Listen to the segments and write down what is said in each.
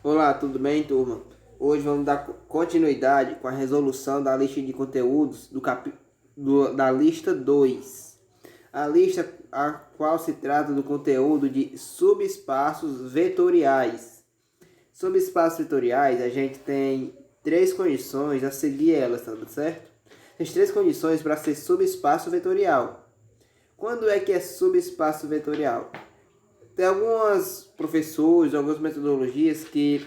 Olá, tudo bem, turma? Hoje vamos dar continuidade com a resolução da lista de conteúdos da lista 2. A lista a qual se trata do conteúdo de subespaços vetoriais. Subespaços vetoriais, a gente tem três condições a seguir elas, tá certo? Tem três condições para ser subespaço vetorial. Quando é que é subespaço vetorial? Tem alguns professores, algumas metodologias que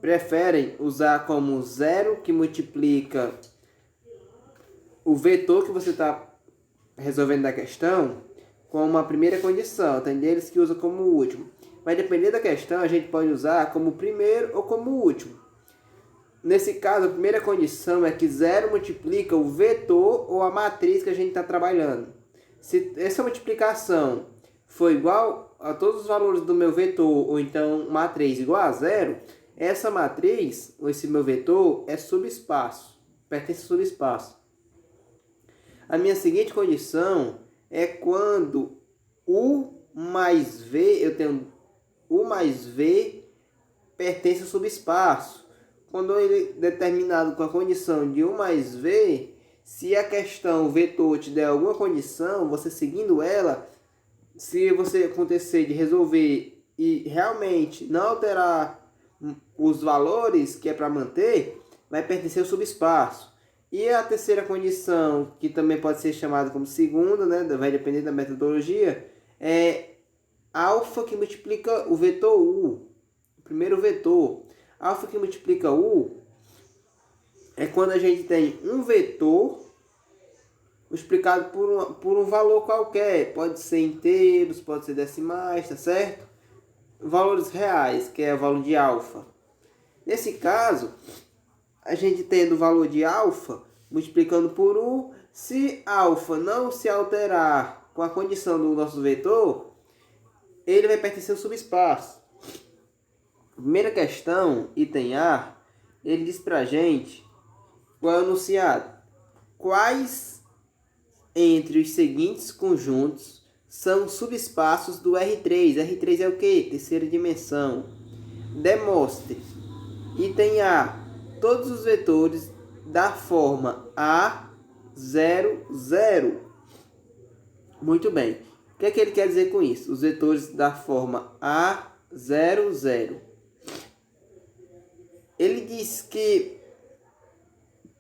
preferem usar como zero que multiplica o vetor que você está resolvendo da questão como a primeira condição. Tem deles que usam como último. Vai depender da questão, a gente pode usar como primeiro ou como último. Nesse caso, a primeira condição é que zero multiplica o vetor ou a matriz que a gente está trabalhando. Se essa multiplicação for igual a todos os valores do meu vetor, ou então matriz igual a zero, essa matriz, ou esse meu vetor, é subespaço, pertence ao subespaço. A minha seguinte condição é quando U mais V, eu tenho U mais V pertence ao subespaço. Quando ele é determinado com a condição de U mais V, se a questão o vetor te der alguma condição, você seguindo ela, se você acontecer de resolver e realmente não alterar os valores que é para manter, vai pertencer ao subespaço. E a terceira condição, que também pode ser chamada como segunda, né, vai depender da metodologia, é alfa que multiplica o vetor U. O primeiro vetor. Alfa que multiplica U é quando a gente tem um vetor multiplicado por um valor qualquer. Pode ser inteiros, pode ser decimais, tá certo? Valores reais, que é o valor de alfa. Nesse caso, a gente tendo o valor de alfa multiplicando por 1, se alfa não se alterar com a condição do nosso vetor, ele vai pertencer ao subespaço. Primeira questão, item A, ele diz pra gente qual é o enunciado. Quais entre os seguintes conjuntos são subespaços do R3? R3 é o que? Terceira dimensão. Demonstre. Item A. Todos os vetores da forma A00. Muito bem. O que é que ele quer dizer com isso? Os vetores da forma A00. Ele diz que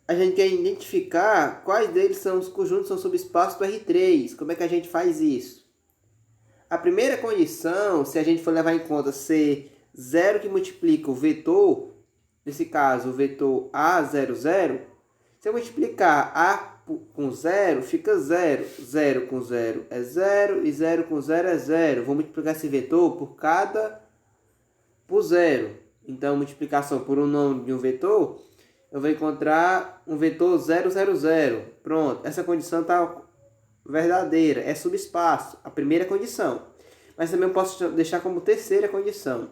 a gente quer identificar quais deles são os conjuntos são subespaços do R3. Como é que a gente faz isso? A primeira condição, se a gente for levar em conta ser zero que multiplica o vetor, nesse caso o vetor A00, se eu multiplicar A com 0, fica 0. 0 com 0 é 0 e 0 com 0 é 0. Vou multiplicar esse vetor por 0. Então, multiplicação por um nome de um vetor, eu vou encontrar um vetor 0, 0, 0. Pronto, essa condição está verdadeira, é subespaço, a primeira condição. Mas também eu posso deixar como terceira condição.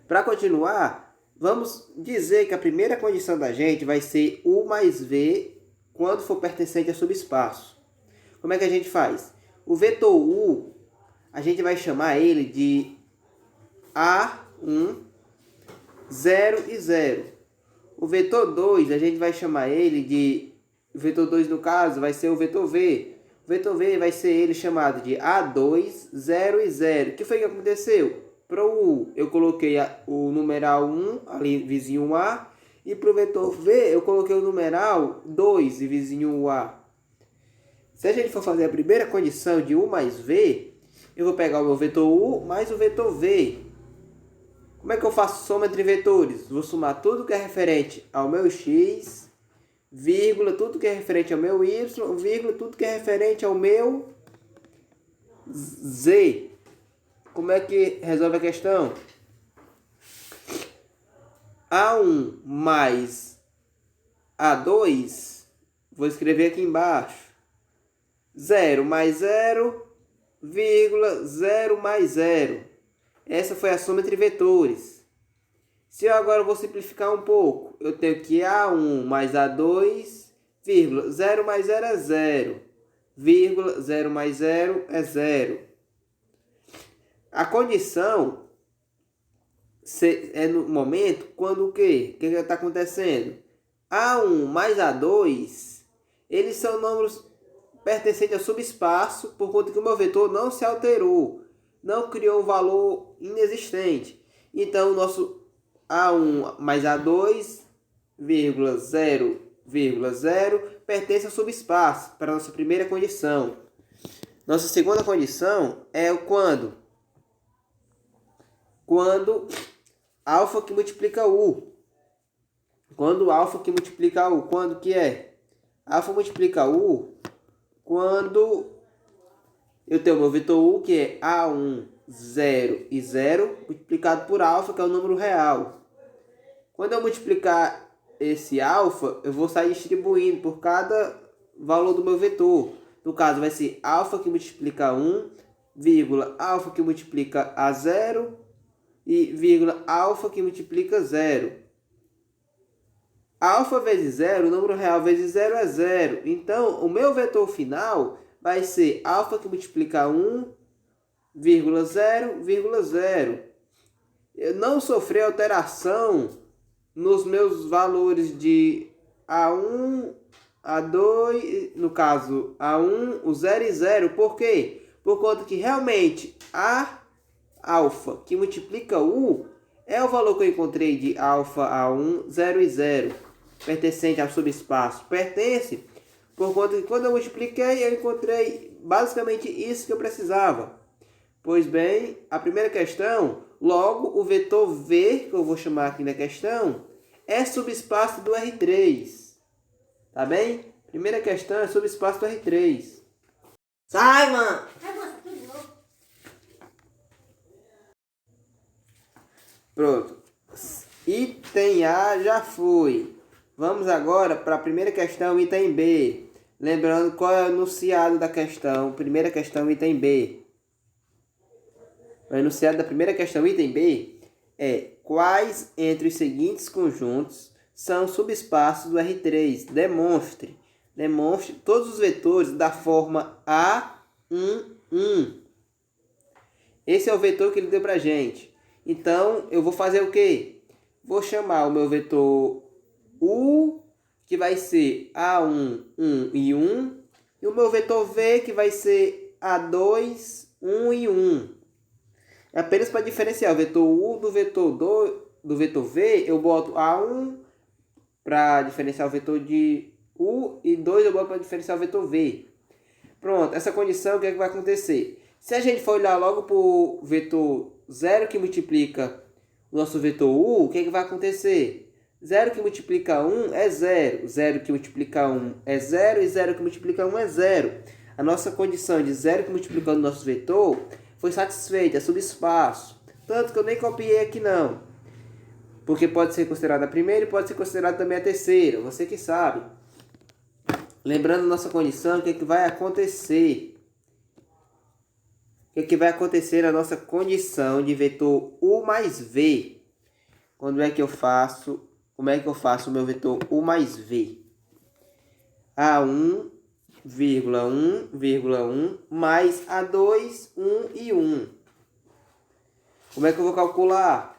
Para continuar, vamos dizer que a primeira condição da gente vai ser U mais V quando for pertencente a subespaço. Como é que a gente faz? O vetor U, a gente vai chamar ele de A1, 0 e 0. O vetor 2, a gente vai chamar ele de... O vetor 2, no caso, vai ser o vetor V. O vetor V vai ser ele chamado de A2, 0 e 0. O que foi que aconteceu? Para o U, eu coloquei o numeral 1, ali vizinho A. E para o vetor V, eu coloquei o numeral 2 e vizinho A. Se a gente for fazer a primeira condição de U mais V, eu vou pegar o meu vetor U mais o vetor V. Como é que eu faço soma entre vetores? Vou somar tudo que é referente ao meu x, vírgula, tudo que é referente ao meu y, vírgula, tudo que é referente ao meu z. Como é que resolve a questão? A1 mais A2, vou escrever aqui embaixo. 0 mais 0, vírgula, 0 mais 0. Essa foi a soma entre vetores. Se eu agora vou simplificar um pouco, eu tenho que A1 mais A2, vírgula, 0 mais 0 é 0, vírgula, 0 mais 0 é 0. A condição é no momento quando o quê? O que está acontecendo? A1 mais A2, eles são números pertencentes ao subespaço, por conta que o meu vetor não se alterou, não criou um valor inexistente. Então, o nosso A1 mais A2, 0,0 pertence ao subespaço, para a nossa primeira condição. Nossa segunda condição é o quando? Quando alfa que multiplica U. Quando alfa que multiplica U. Quando que é? Alfa multiplica U quando eu tenho o meu vetor U, que é A1, 0 e 0, multiplicado por alfa, que é o número real. Quando eu multiplicar esse alfa, eu vou sair distribuindo por cada valor do meu vetor. No caso, vai ser alfa que multiplica 1, vírgula, alfa que multiplica a 0 e vírgula, alfa que multiplica 0. Alfa vezes 0, o número real vezes 0 é 0. Então, o meu vetor final vai ser alfa que multiplica 1, vírgula 0, vírgula 0. Eu não sofri alteração nos meus valores de A1, A2, no caso A1, o 0 e 0. Por quê? Por conta que realmente a alfa que multiplica U é o valor que eu encontrei de alfa A1, 0 e 0, pertencente ao subespaço. Pertence por conta que quando eu multipliquei, eu encontrei basicamente isso que eu precisava. Pois bem, a primeira questão, logo o vetor V, que eu vou chamar aqui na questão, é subespaço do R3. Tá bem? Primeira questão é subespaço do R3. Sai, mano! Pronto. Item A já foi. Vamos agora para a primeira questão, item B. Lembrando qual é o enunciado da questão. Primeira questão, item B. O enunciado da primeira questão, item B, é: quais entre os seguintes conjuntos são subespaços do R3? Demonstre. Demonstre todos os vetores da forma A11. Esse é o vetor que ele deu pra gente. Então, eu vou fazer o quê? Vou chamar o meu vetor U, que vai ser A1, 1 e 1. E o meu vetor V, que vai ser A2, 1 e 1. Apenas para diferenciar o vetor U do vetor V, eu boto A1 para diferenciar o vetor de U e 2 eu boto para diferenciar o vetor V. Pronto, essa condição, o que é que vai acontecer? Se a gente for olhar logo para o vetor 0 que multiplica o nosso vetor U, o que é que vai acontecer? 0 que multiplica 1 é 0, 0 que multiplica 1 é 0 e 0 que multiplica 1 é 0. A nossa condição de 0 que multiplica o nosso vetor foi satisfeita, é subespaço. Tanto que eu nem copiei aqui não. Porque pode ser considerada a primeira e pode ser considerada também a terceira. Você que sabe. Lembrando nossa condição, o que é que vai acontecer? O que é que vai acontecer na nossa condição de vetor U mais V? Quando é que eu faço? Como é que eu faço o meu vetor U mais V? A1, 1,1 mais A2, 1 e 1. Como é que eu vou calcular?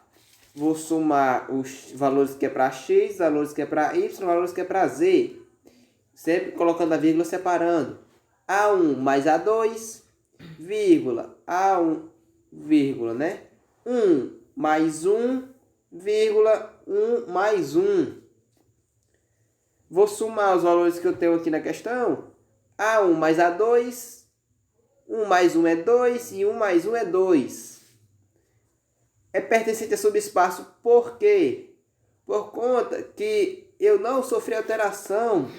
Vou somar os valores que é para X, valores que é para Y, valores que é para Z. Sempre colocando a vírgula separando. A1 mais A2, vírgula, A1, vírgula, né? 1 mais 1, vírgula, 1 mais 1. Vou somar os valores que eu tenho aqui na questão. A1 mais A2, 1 mais 1 é 2 e 1 mais 1 é 2. É pertencente a subespaço por quê? Por conta que eu não sofri alteração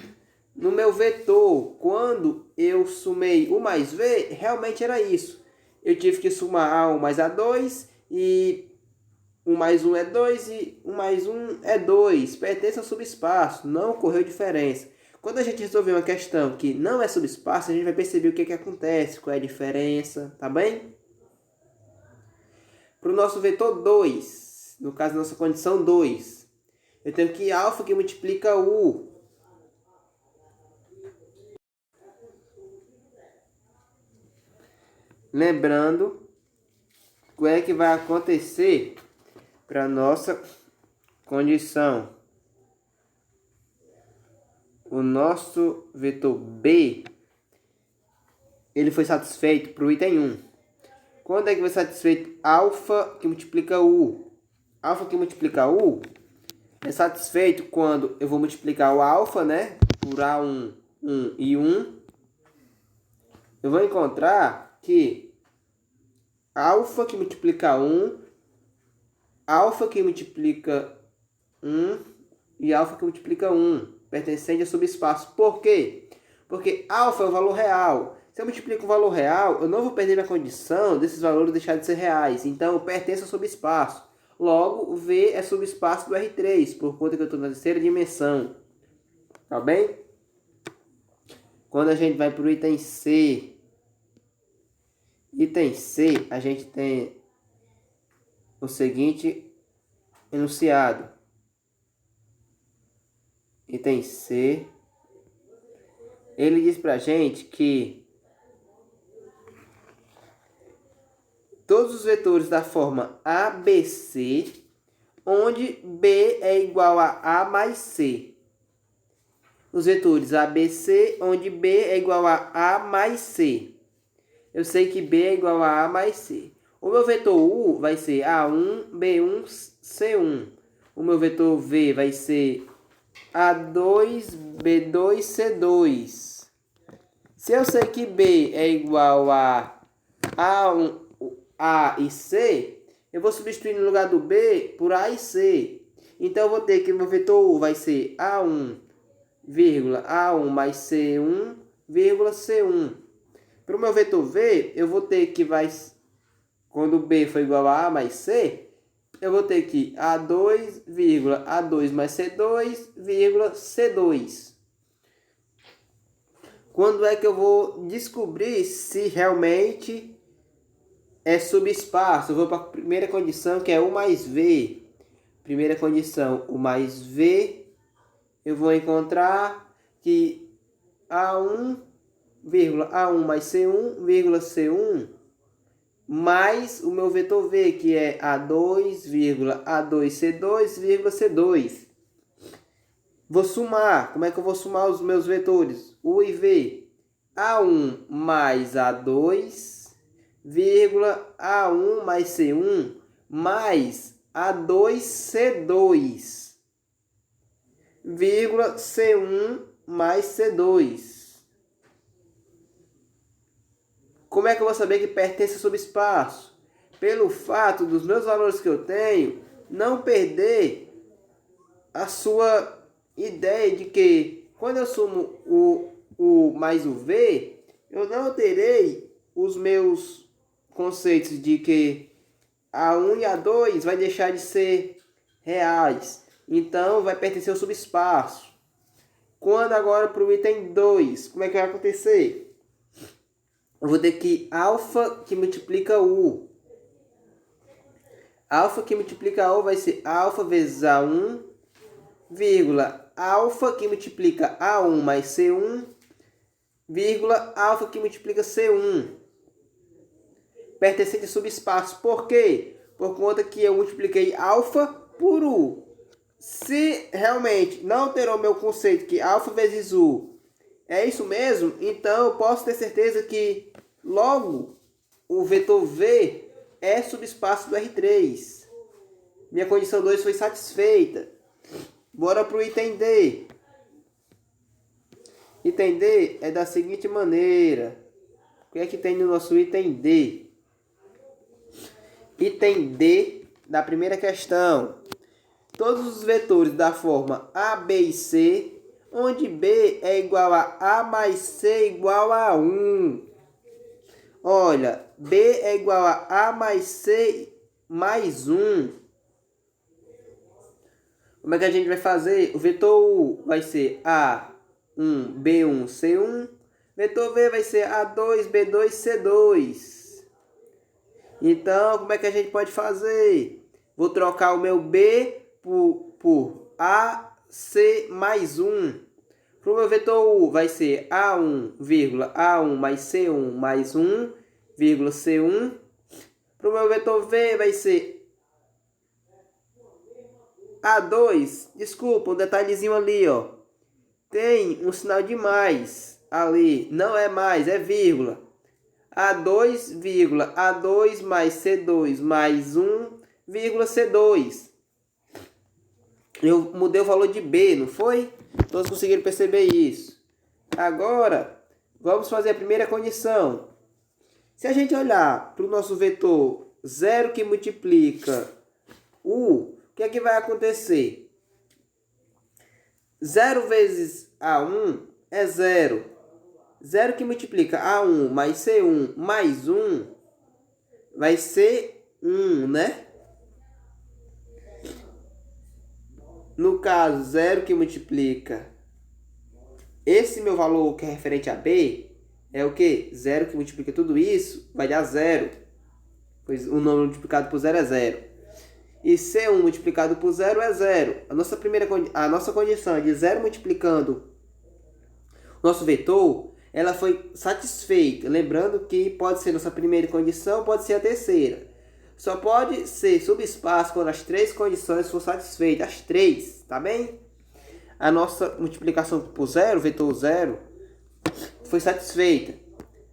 no meu vetor. Quando eu sumei U mais V, realmente era isso. Eu tive que somar A1 mais A2 e 1 mais 1 é 2 e 1 mais 1 é 2. Pertence ao subespaço, não ocorreu diferença. Quando a gente resolver uma questão que não é subespaço, a gente vai perceber o que acontece, qual é a diferença, tá bem? Para o nosso vetor 2, no caso da nossa condição 2, eu tenho que alfa que multiplica U. Lembrando, o que é que vai acontecer para nossa condição. O nosso vetor B, ele foi satisfeito para o item 1. Quando é que vai ser satisfeito alfa que multiplica U? Alfa que multiplica U é satisfeito quando eu vou multiplicar o alfa, né? Por A1, 1 e 1. Eu vou encontrar que alfa que multiplica 1, alfa que multiplica 1 e alfa que multiplica 1 pertencente a subespaço. Por quê? Porque alfa é o valor real. Se eu multiplico o valor real, eu não vou perder minha condição desses valores deixarem de ser reais. Então, eu pertenço ao subespaço. Logo, o V é subespaço do R3, por conta que eu estou na terceira dimensão. Tá bem? Quando a gente vai para o item C, a gente tem o seguinte enunciado. Item C, ele diz pra gente que todos os vetores da forma ABC, onde B é igual a A mais C. Os vetores ABC, onde B é igual a A mais C. Eu sei que B é igual a A mais C. O meu vetor U vai ser A1, B1, C1. O meu vetor V vai ser A2, B2, C2. Se eu sei que B é igual a A1, A e C, eu vou substituir no lugar do B por A e C. Então, eu vou ter que o meu vetor U vai ser A1, A1 mais C1, C1. Para o meu vetor V, eu vou ter que quando B for igual a A mais C, eu vou ter que A2, A2 mais C2, C2. Quando é que eu vou descobrir se realmente é subespaço? Eu vou para a primeira condição, que é U mais V. Primeira condição, U mais V. Eu vou encontrar que A1, A1 mais C1, C1, mais o meu vetor V, que é A2, A2C2, C2. Vou somar. Como é que eu vou somar os meus vetores? U e V. A1 mais A2, A1 mais C1, mais A2C2, C1 mais C2. Como é que eu vou saber que pertence ao subespaço? Pelo fato dos meus valores que eu tenho não perder a sua ideia de que quando eu sumo o mais o V, eu não terei os meus conceitos de que A1 e A2 vai deixar de ser reais. Então, vai pertencer ao subespaço. Quando agora para o item 2, como é que vai acontecer? Eu vou ter que alfa que multiplica U. Alfa que multiplica U vai ser alfa vezes A1, alfa que multiplica A1 mais C1, alfa que multiplica C1. Pertencente a subespaço. Por quê? Por conta que eu multipliquei alfa por U. Se realmente não alterou meu conceito que alfa vezes U é isso mesmo, então eu posso ter certeza que logo o vetor V é subespaço do R3. Minha condição 2 foi satisfeita. Bora para o item D. Item D é da seguinte maneira. O que é que tem no nosso item D? Item D da primeira questão. Todos os vetores da forma A, B e C, onde B é igual a mais C igual a 1. Olha, B é igual a mais C mais 1. Como é que a gente vai fazer? O vetor U vai ser A1, B1, C1. Vetor V vai ser A2, B2, C2. Então, como é que a gente pode fazer? Vou trocar o meu B por AC mais 1. Para o meu vetor U vai ser A1, A1 mais C1 mais 1, C1. Para o meu vetor V vai ser A2, desculpa, um detalhezinho ali, ó. Tem um sinal de mais ali. Não é mais, é vírgula. A2, vírgula. A2 mais C2 mais 1, vírgula C2. Eu mudei o valor de B, não foi? Todos conseguiram perceber isso. Agora, vamos fazer a primeira condição. Se a gente olhar para o nosso vetor 0 que multiplica o que é que vai acontecer? 0 vezes A1 é 0. 0 que multiplica A1 mais C1 mais 1 vai ser 1, né? No caso, 0 que multiplica esse meu valor que é referente a B é o que? 0 que multiplica tudo isso vai dar 0. Pois o número multiplicado por 0 é 0. E C1 multiplicado por 0 é 0. A nossa condição de 0 multiplicando o nosso vetor, ela foi satisfeita. Lembrando que pode ser nossa primeira condição, pode ser a terceira. Só pode ser subespaço quando as três condições for satisfeitas. As três, tá bem? A nossa multiplicação por 0, vetor 0, foi satisfeita.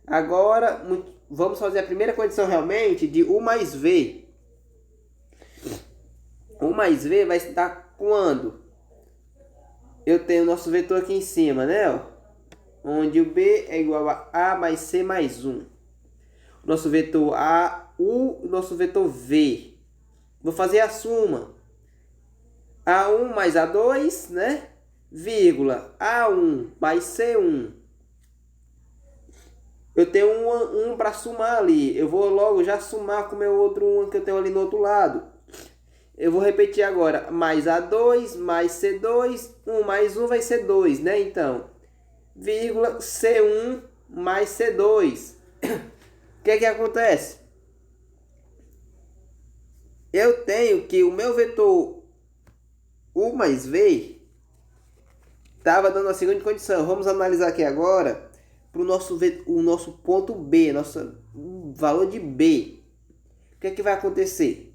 Agora, vamos fazer a primeira condição realmente de U mais V. U mais V vai estar quando? Eu tenho o nosso vetor aqui em cima, né? Ó, onde o B é igual a A mais C mais 1. O nosso vetor A, U, o nosso vetor V. Vou fazer a soma. A1 mais A2, né? Vírgula. A1 mais C1. Eu tenho um para somar ali. Eu vou logo já somar com o meu outro 1 que eu tenho ali no outro lado. Eu vou repetir agora. Mais A2 mais C2. 1 mais 1 vai ser 2, né? Então, vírgula C1 mais C2. O que é que acontece? Eu tenho que o meu vetor U mais V estava dando a seguinte condição. Vamos analisar aqui agora para o nosso ponto B, nosso valor de B. O que é que vai acontecer?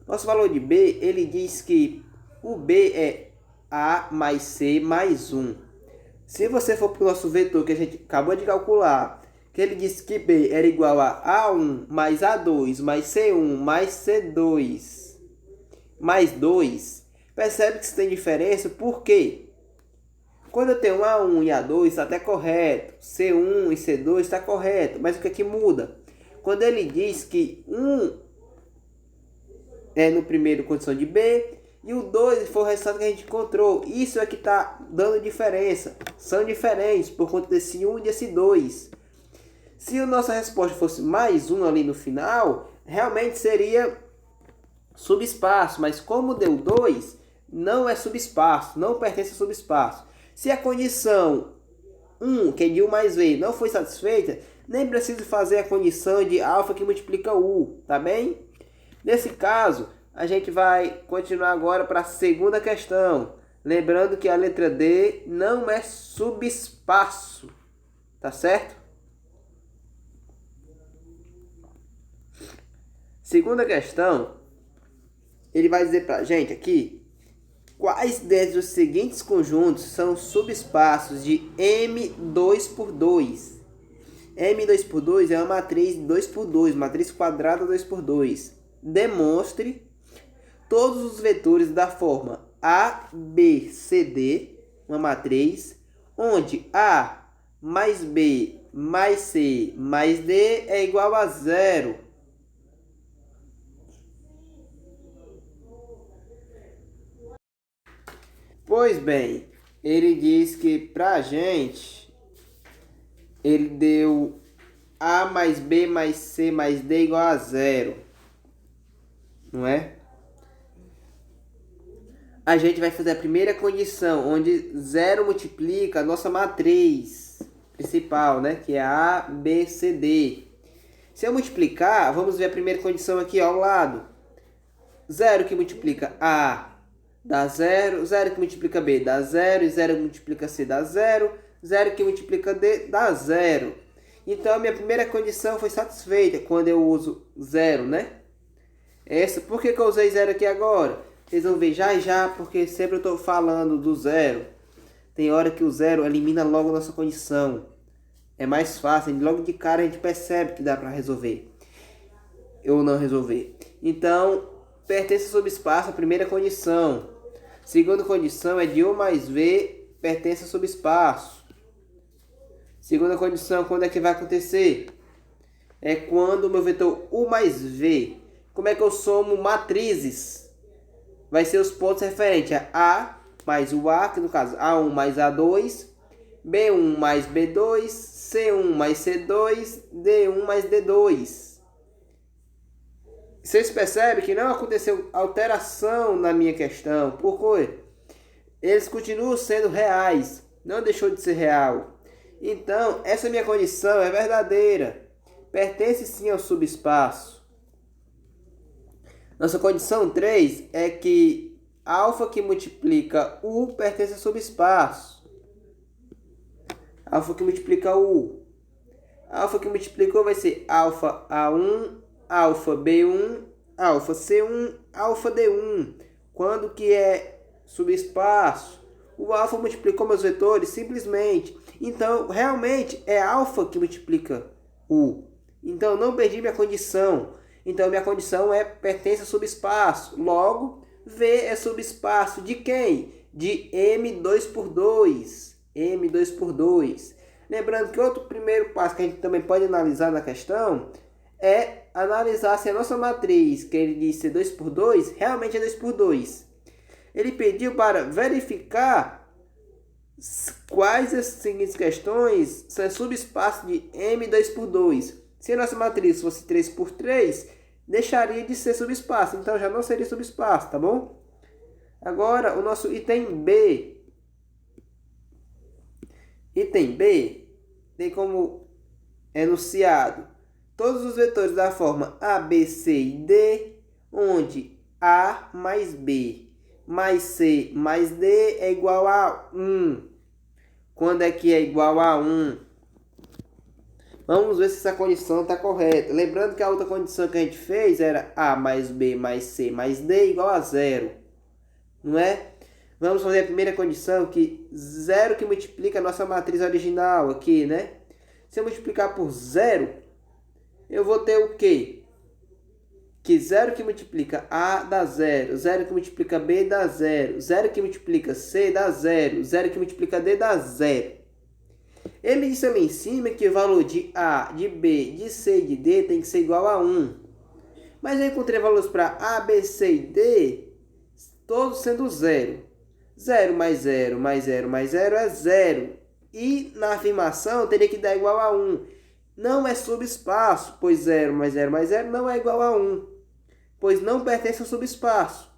Nosso valor de B, ele diz que o B é A mais C mais 1. Se você for para o nosso vetor que a gente acabou de calcular, que ele disse que B era igual a A1 mais A2 mais C1 mais C2 mais 2, percebe que isso tem diferença, por quê? Quando eu tenho A1 e A2 está até correto, C1 e C2 está correto, mas o que é que muda? Quando ele diz que 1 é no primeiro condição de B e o 2 foi o resultado que a gente encontrou, isso é que está dando diferença, são diferentes por conta desse 1 e desse 2. Se a nossa resposta fosse mais 1 ali no final, realmente seria subespaço, mas como deu 2, não é subespaço, não pertence a subespaço. Se a condição 1, que é de U mais V, não foi satisfeita, nem preciso fazer a condição de alfa que multiplica U, tá bem? Nesse caso, a gente vai continuar agora para a segunda questão. Lembrando que a letra D não é subespaço, tá certo? Segunda questão, ele vai dizer para a gente aqui quais desses os seguintes conjuntos são subespaços de M2 por 2. M2 por 2 é uma matriz 2 por 2, matriz quadrada 2 por 2. Demonstre todos os vetores da forma A, B, C, D, uma matriz, onde A mais B mais C mais D é igual a 0. Pois bem, ele diz que pra gente, ele deu A mais B mais C mais D igual a 0. Não é? A gente vai fazer a primeira condição, onde 0 multiplica a nossa matriz principal, né? Que é A, B, C, D. Se eu multiplicar, vamos ver a primeira condição aqui ao lado. 0 que multiplica A dá 0, 0 que multiplica B dá 0, e 0 que multiplica C dá 0, 0 que multiplica D dá 0. Então, a minha primeira condição foi satisfeita quando eu uso 0, né? Por que eu usei 0 aqui agora? resolver já já, porque sempre eu estou falando do zero. Tem hora que o zero elimina logo a nossa condição. É mais fácil, logo de cara a gente percebe que dá para resolver. Ou não resolver. Então, pertence sob espaço, a primeira condição. Segunda condição é de U mais V, pertence sob espaço. Segunda condição, quando é que vai acontecer? É quando o meu vetor U mais V. Como é que eu somo matrizes? Vai ser os pontos referentes a A mais o A, que no caso A1 mais A2, B1 mais B2, C1 mais C2, D1 mais D2. Vocês percebem que não aconteceu alteração na minha questão. Por quê? Eles continuam sendo reais. Não deixou de ser real. Então, essa minha condição é verdadeira. Pertence sim ao subespaço. Nossa condição 3 é que alfa que multiplica U pertence ao subespaço. Alfa que multiplica U. Alfa que multiplicou vai ser alfa A1, alfa B1, alfa C1, alfa D1. Quando que é subespaço? O alfa multiplicou meus vetores simplesmente. Então, realmente, é alfa que multiplica U. Então, não perdi minha condição. Então, minha condição é pertence ao subespaço. Logo, V é subespaço de quem? De M2 por 2. M2 por 2. Lembrando que outro primeiro passo que a gente também pode analisar na questão é analisar se a nossa matriz, que ele diz ser 2 por 2, realmente é 2 por 2. Ele pediu para verificar quais as seguintes questões são subespaço de M2 por 2. Se a nossa matriz fosse 3 por 3, deixaria de ser subespaço, então já não seria subespaço, tá bom? Agora, o nosso item B. Item B tem como enunciado todos os vetores da forma A, B, C e D, onde A mais B mais C mais D é igual a 1. Quando é que é igual a 1? Vamos ver se essa condição está correta. Lembrando que a outra condição que a gente fez era A mais B mais C mais D igual a 0. Não é? Vamos fazer a primeira condição, que 0 que multiplica a nossa matriz original aqui, né? Se eu multiplicar por 0, eu vou ter o quê? Que 0 que multiplica A dá 0, 0 que multiplica B dá 0, 0 que multiplica C dá 0, 0 que multiplica D dá 0. Ele disse ali em cima que o valor de A, de B, de C e de D tem que ser igual a 1. Mas eu encontrei valores para A, B, C e D, todos sendo 0. 0 mais 0 mais 0 mais 0 é 0. E na afirmação teria que dar igual a 1. Não é subespaço, pois 0 mais 0 mais 0 não é igual a 1. Pois não pertence ao subespaço.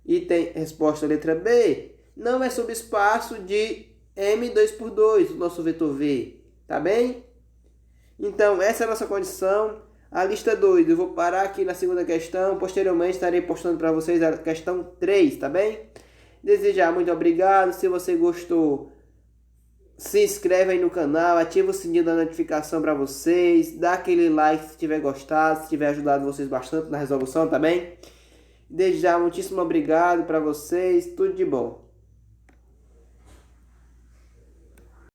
E tem resposta letra B. Não é subespaço de M2 por 2, o nosso vetor V. Tá bem? Então, essa é a nossa condição. A lista 2, eu vou parar aqui na segunda questão. Posteriormente, estarei postando para vocês a questão 3, tá bem? Desejar muito obrigado. Se você gostou, se inscreve aí no canal, ativa o sininho da notificação para vocês, dá aquele like se tiver gostado, se tiver ajudado vocês bastante na resolução, tá bem? Desejar muitíssimo obrigado para vocês, tudo de bom.